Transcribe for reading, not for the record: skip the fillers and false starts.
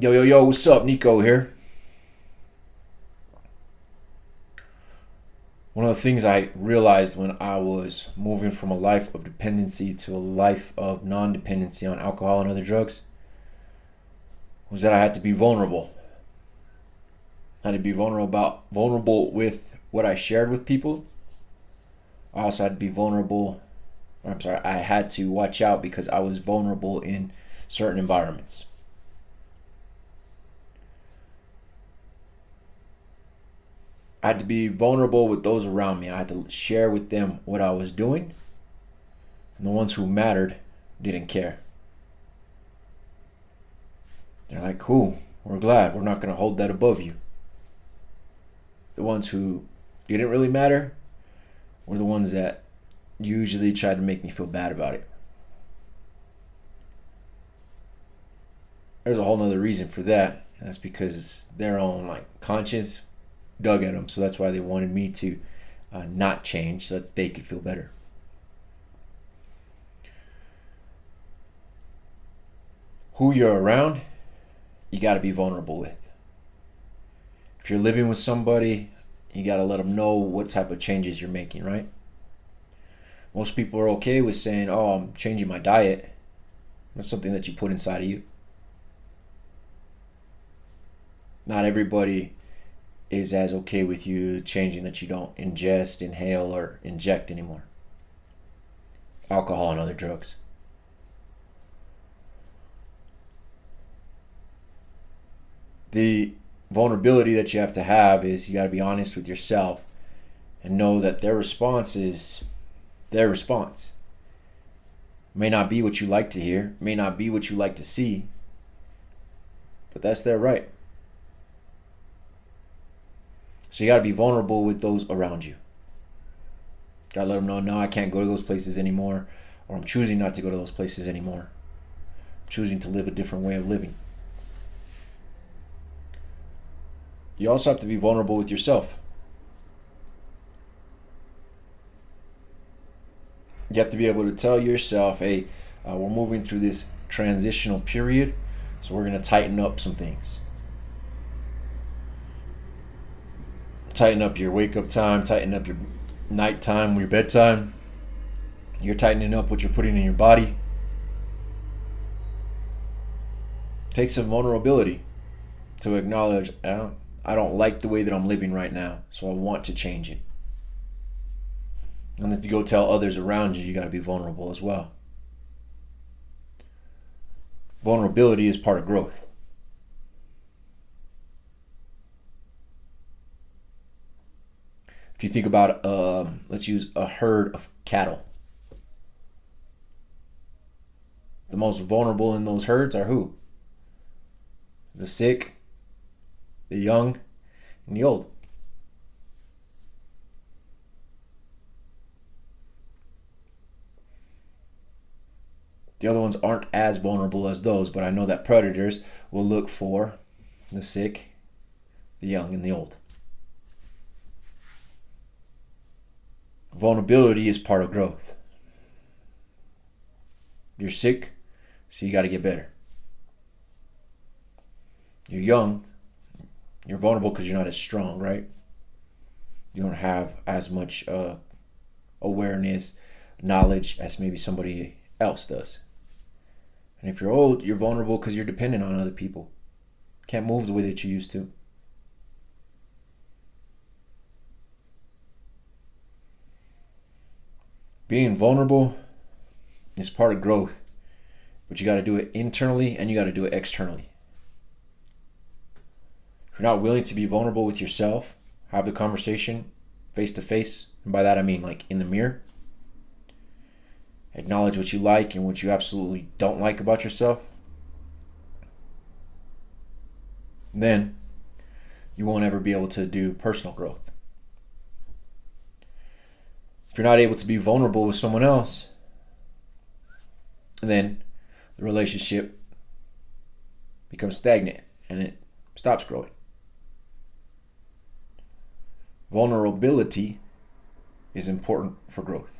Yo, yo, yo, what's up? Nico here. One of the things I realized when I was moving from a life of dependency to a life of non dependency on alcohol and other drugs was that I had to be vulnerable. I had to be vulnerable with what I shared with people. I also had to be vulnerable. I'm sorry, I had to watch out because I was vulnerable in certain environments. I had to be vulnerable with those around me. I had to share with them what I was doing, and the ones who mattered didn't care. They're like, cool, we're glad. We're not going to hold that above you. The ones who didn't really matter were the ones that usually tried to make me feel bad about it. There's a whole nother reason for that. That's because their own conscience dug at them. So that's why they wanted me to not change so that they could feel better. Who you're around, you got to be vulnerable with. If you're living with somebody, you got to let them know what type of changes you're making, right? Most people are okay with saying, oh, I'm changing my diet. That's something that you put inside of you. Not everybody is as okay with you changing that you don't ingest, inhale, or inject anymore. Alcohol and other drugs. The vulnerability that you have to have is you got to be honest with yourself and know that their response is their response. May not be what you like to hear, may not be what you like to see, but that's their right. So you got to be vulnerable with those around you. Got to let them know, no, I can't go to those places anymore, or I'm choosing not to go to those places anymore. I'm choosing to live a different way of living. You also have to be vulnerable with yourself. You have to be able to tell yourself, hey, we're moving through this transitional period, so we're going to tighten up some things. Tighten up your wake up time, tighten up your nighttime, your bedtime. You're tightening up what you're putting in your body. Take some vulnerability to acknowledge, I don't like the way that I'm living right now, so I want to change it. And then to go tell others around you, you got to be vulnerable as well. Vulnerability is part of growth. If you think about, let's use a herd of cattle. The most vulnerable in those herds are who? The sick, the young, and the old. The other ones aren't as vulnerable as those, but I know that predators will look for the sick, the young, and the old. Vulnerability is part of growth. You're sick, so you got to get better. You're young, you're vulnerable because you're not as strong, right? You don't have as much awareness, knowledge as maybe somebody else does. And if you're old, you're vulnerable because you're dependent on other people. Can't move the way that you used to. Being vulnerable is part of growth, but you got to do it internally and you got to do it externally. If you're not willing to be vulnerable with yourself, have the conversation face to face, and by that I mean like in the mirror. Acknowledge what you like and what you absolutely don't like about yourself. Then you won't ever be able to do personal growth. If you're not able to be vulnerable with someone else, then the relationship becomes stagnant and it stops growing. Vulnerability is important for growth.